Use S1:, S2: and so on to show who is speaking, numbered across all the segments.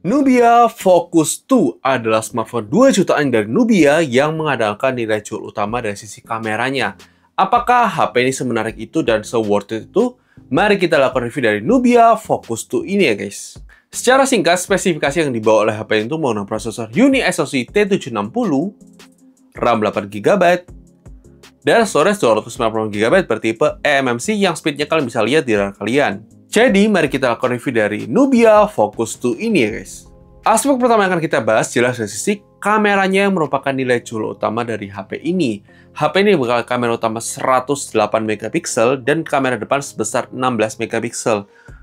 S1: Nubia Focus 2 adalah smartphone 2 jutaan dari Nubia yang mengandalkan nilai jual utama dari sisi kameranya. Apakah HP ini semenarik itu dan se-worth it itu? Mari kita lakukan review dari Nubia Focus 2 ini ya guys. Secara singkat, spesifikasi yang dibawa oleh HP ini itu menggunakan prosesor UniSoC T760, RAM 8GB, dan storage 290GB bertipe eMMC yang speednya kalian bisa lihat di layar kalian. Jadi, mari kita lakukan review dari Nubia Focus 2 ini ya guys. Aspek pertama yang akan kita bahas jelas dari sisi kameranya yang merupakan nilai jual utama dari HP ini. HP ini bakal kamera utama 108MP dan kamera depan sebesar 16MP.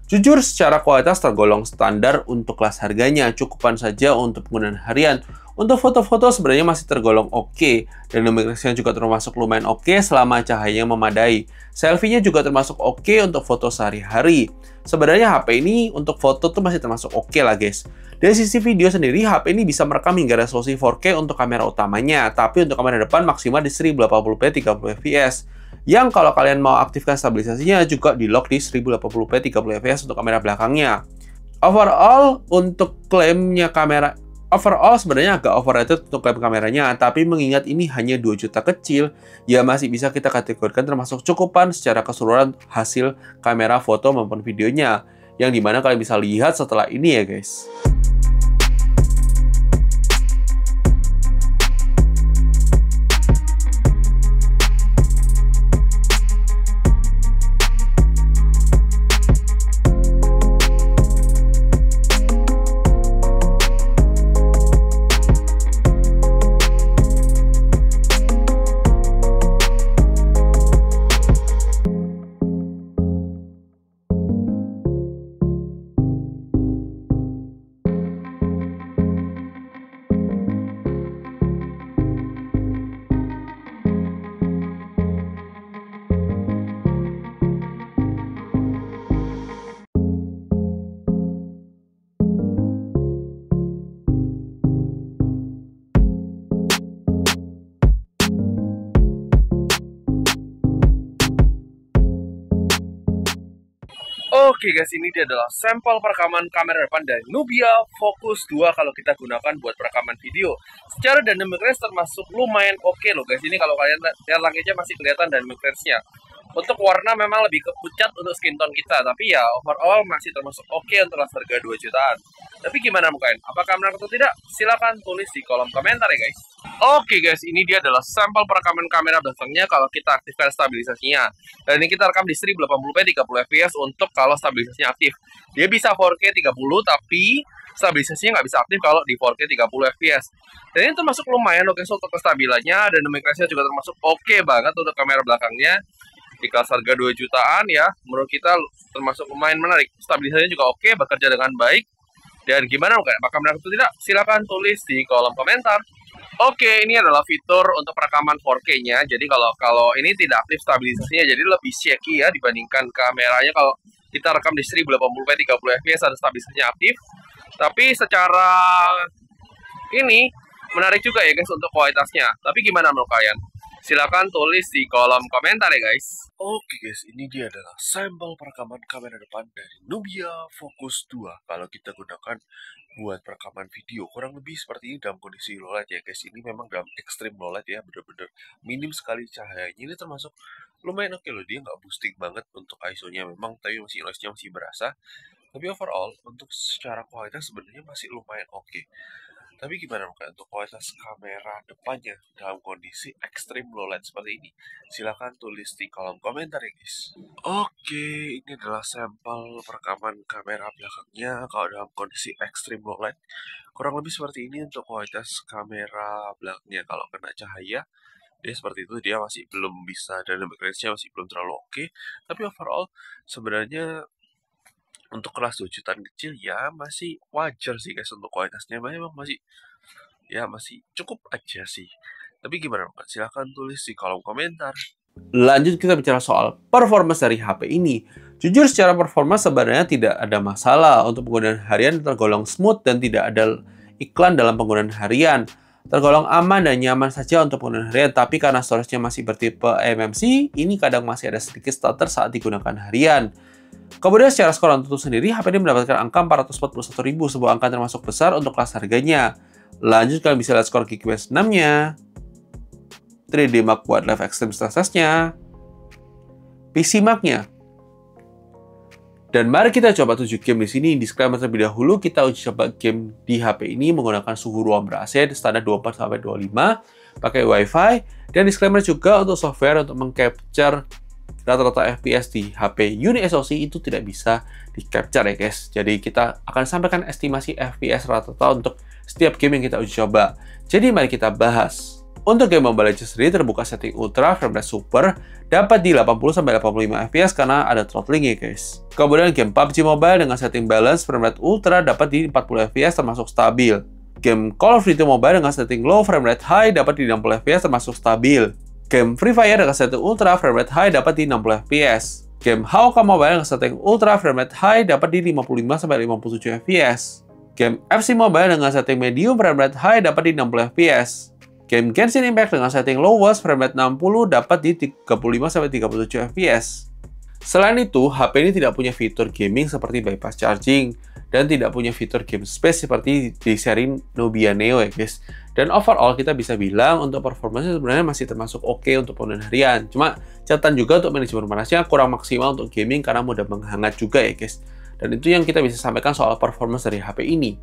S1: Jujur, secara kualitas tergolong standar untuk kelas harganya, cukupan saja untuk penggunaan harian. Untuk foto-foto sebenarnya masih tergolong oke, dan dynamic-nya juga termasuk lumayan oke selama cahayanya memadai. Selfie-nya juga termasuk oke untuk foto sehari-hari. Sebenarnya HP ini untuk foto tuh masih termasuk oke lah guys. Dari sisi video sendiri, HP ini bisa merekam hingga resolusi 4K untuk kamera utamanya, tapi untuk kamera depan maksimal di 1080p 30fps. Yang kalau kalian mau aktifkan stabilisasinya juga di lock di 1080p 30fps untuk kamera belakangnya. Overall, untuk klaimnya kamera sebenarnya agak overrated untuk klaim kameranya, tapi mengingat ini hanya 2 juta kecil, ya masih bisa kita kategorikan termasuk cukupan secara keseluruhan hasil kamera foto maupun videonya, yang dimana kalian bisa lihat setelah ini ya guys. Oke guys, ini dia adalah sampel perekaman kamera depan dari Nubia Focus 2 kalau kita gunakan buat perekaman video. Secara dynamic range termasuk lumayan oke loh guys. Ini kalau kalian lihat langitnya masih kelihatan dynamic range-nya. Untuk warna memang lebih ke pucat untuk skin tone kita, tapi ya overall masih termasuk oke untuk harga 2 jutaan. Tapi gimana mungkin? Apakah menarik atau tidak? Silahkan tulis di kolom komentar ya guys. Oke guys, ini dia adalah sampel perekaman kamera belakangnya kalau kita aktifkan stabilisasinya. Dan ini kita rekam di 1080p 30fps untuk kalau stabilisasinya aktif. Dia bisa 4K 30, tapi stabilisasinya nggak bisa aktif kalau di 4K 30fps. Dan ini termasuk lumayan oke untuk kestabilannya, dan dynamic range-nya juga termasuk oke banget untuk kamera belakangnya. Di kelas harga 2 jutaan ya, menurut kita termasuk lumayan menarik. Stabilisasinya juga oke, bekerja dengan baik. Dan gimana mungkin? Apakah menarik atau tidak? Silahkan tulis di kolom komentar. Oke, ini adalah fitur untuk perekaman 4K-nya. Jadi kalau ini tidak aktif stabilisasinya, jadi lebih shaky ya dibandingkan kameranya. Kalau kita rekam di 1080p 30fps ada stabilisasinya aktif. Tapi secara ini menarik juga ya guys untuk kualitasnya. Tapi gimana menurut kalian? Silahkan tulis di kolom komentar ya guys. Oke guys, ini dia adalah sampel perekaman kamera depan dari Nubia Focus 2 kalau kita gunakan buat perekaman video. Kurang lebih seperti ini dalam kondisi low light ya guys. Ini memang dalam ekstrim low light ya, bener-bener minim sekali cahayanya. Ini termasuk lumayan oke loh, dia nggak boosting banget untuk ISO-nya memang, tapi masih noise-nya masih berasa. Tapi overall untuk secara kualitas sebenarnya masih lumayan oke. Tapi gimana untuk kualitas kamera depannya dalam kondisi ekstrim low light seperti ini? Silahkan tulis di kolom komentar ya guys. Oke, ini adalah sampel perekaman kamera belakangnya kalau dalam kondisi ekstrim low light. Kurang lebih seperti ini untuk kualitas kamera belakangnya. Kalau kena cahaya, dia seperti itu, dia masih belum bisa, dynamic range-nya masih belum terlalu oke. Tapi overall sebenarnya untuk kelas 2 jutaan kecil ya masih wajar sih guys untuk kualitasnya, memang masih cukup aja sih. Tapi gimana Pak? Silahkan tulis di kolom komentar. Lanjut kita bicara soal performance dari HP ini. Jujur secara performance sebenarnya tidak ada masalah. Untuk penggunaan harian tergolong smooth dan tidak ada iklan dalam penggunaan harian. Tergolong aman dan nyaman saja untuk penggunaan harian, tapi karena storage-nya masih bertipe eMMC, ini kadang masih ada sedikit stutter saat digunakan harian. Kemudian secara skor AnTuTu sendiri, HP ini mendapatkan angka 441.000, sebuah angka termasuk besar untuk kelas harganya. Lanjut, kalian bisa lihat skor Geeky Bench 6-nya, 3D Mark Wildlife Extreme Stress Test-nya, PC Mark-nya. Dan mari kita coba 7 game di sini. Disclaimer terlebih dahulu, kita uji coba game di HP ini menggunakan suhu ruang ber-AC standar 24-25, pakai Wi-Fi, dan disclaimer juga untuk software untuk mengcapture rata-rata FPS di HP UniSoC itu tidak bisa di-capture ya guys. Jadi kita akan sampaikan estimasi FPS rata-rata untuk setiap game yang kita uji coba. Jadi mari kita bahas. Untuk game Mobile Legends sendiri terbuka setting Ultra, framerate Super, dapat di 80-85 FPS karena ada throttling ya guys. Kemudian game PUBG Mobile dengan setting Balance, framerate Ultra dapat di 40 FPS termasuk stabil. Game Call of Duty Mobile dengan setting Low, framerate High dapat di 60 FPS termasuk stabil. Game Free Fire dengan setting Ultra, framerate High dapat di 60 FPS. Game HOK Mobile dengan setting Ultra, framerate High dapat di 55-57 FPS. Game FC Mobile dengan setting Medium, framerate High dapat di 60 FPS. Game Genshin Impact dengan setting lowest framerate 60 dapat di 35-37 FPS. Selain itu, HP ini tidak punya fitur gaming seperti bypass charging dan tidak punya fitur game space seperti di seri Nubia Neo ya guys. Dan overall kita bisa bilang untuk performanya sebenarnya masih termasuk oke untuk penggunaan harian. Cuma catatan juga untuk manajemen panasnya kurang maksimal untuk gaming karena mudah menghangat juga ya guys. Dan itu yang kita bisa sampaikan soal performance dari HP ini.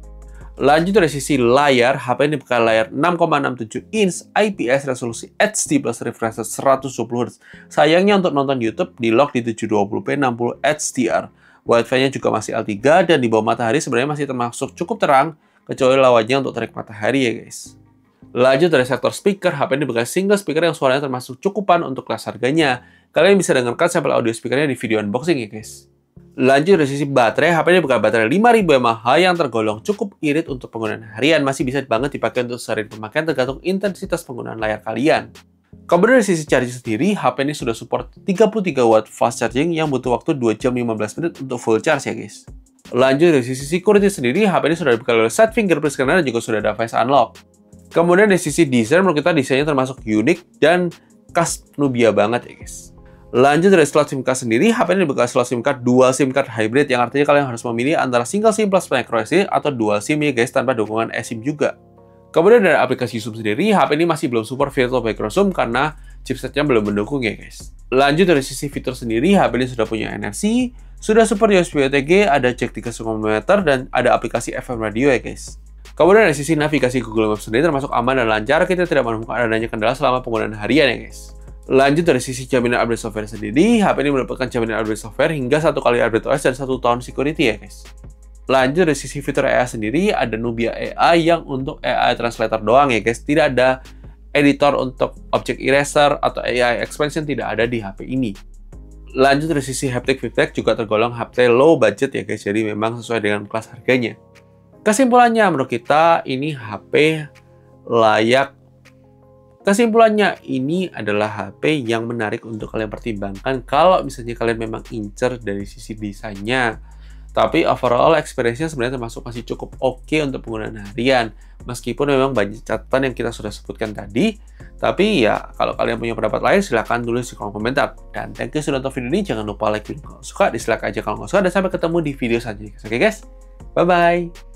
S1: Lanjut dari sisi layar, HP ini pakai layar 6,67 inch IPS resolusi HD plus refresh rate 120Hz. Sayangnya untuk nonton YouTube di lock di 720p 60 HDR. Wi-Fi-nya juga masih L3 dan di bawah matahari sebenarnya masih termasuk cukup terang, kecuali lawannya untuk terik matahari ya guys. Lanjut dari sektor speaker, HP ini pakai single speaker yang suaranya termasuk cukupan untuk kelas harganya. Kalian bisa dengarkan sampel audio speakernya di video unboxing ya guys. Lanjut dari sisi baterai, HP ini bukan baterai 5000 mAh yang tergolong cukup irit untuk penggunaan harian, masih bisa banget dipakai untuk sehari pemakaian tergantung intensitas penggunaan layar kalian. Kemudian dari sisi charging sendiri, HP ini sudah support 33 watt fast charging yang butuh waktu 2 jam 15 menit untuk full charge ya guys. Lanjut dari sisi security sendiri, HP ini sudah dibekali oleh side fingerprint scanner dan juga sudah ada face unlock. Kemudian dari sisi desain, menurut kita desainnya termasuk unik dan khas Nubia banget ya guys. Lanjut dari slot SIM card sendiri, HP ini dibekali slot SIM card dual SIM card hybrid yang artinya kalian harus memilih antara single SIM plus microSD atau dual SIM ya guys tanpa dukungan eSIM juga. Kemudian dari aplikasi zoom sendiri, HP ini masih belum support virtual background zoom karena chipsetnya belum mendukung ya guys. Lanjut dari sisi fitur sendiri, HP ini sudah punya NFC, sudah support USB OTG, ada jack 3,5 mm dan ada aplikasi FM radio ya guys. Kemudian dari sisi navigasi Google Maps sendiri termasuk aman dan lancar, kita tidak menemukan adanya kendala selama penggunaan harian ya guys. Lanjut dari sisi jaminan update software sendiri, HP ini mendapatkan jaminan update software hingga 1 kali update OS dan 1 tahun security ya guys. Lanjut dari sisi fitur AI sendiri, ada Nubia AI yang untuk AI translator doang ya guys, tidak ada editor untuk object eraser atau AI expansion tidak ada di HP ini. Lanjut dari sisi haptic feedback juga tergolong HP low budget ya guys, jadi memang sesuai dengan kelas harganya. Kesimpulannya menurut kita ini HP layak. Kesimpulannya, ini adalah HP yang menarik untuk kalian pertimbangkan kalau misalnya kalian memang incer dari sisi desainnya. Tapi overall experience-nya sebenarnya termasuk masih cukup oke untuk penggunaan harian. Meskipun memang banyak catatan yang kita sudah sebutkan tadi. Tapi ya, kalau kalian punya pendapat lain, silahkan tulis di kolom komentar. Dan thank you sudah nonton video ini. Jangan lupa like video kalau suka, dislike aja kalau nggak suka. Dan sampai ketemu di video selanjutnya. Oke guys, bye-bye.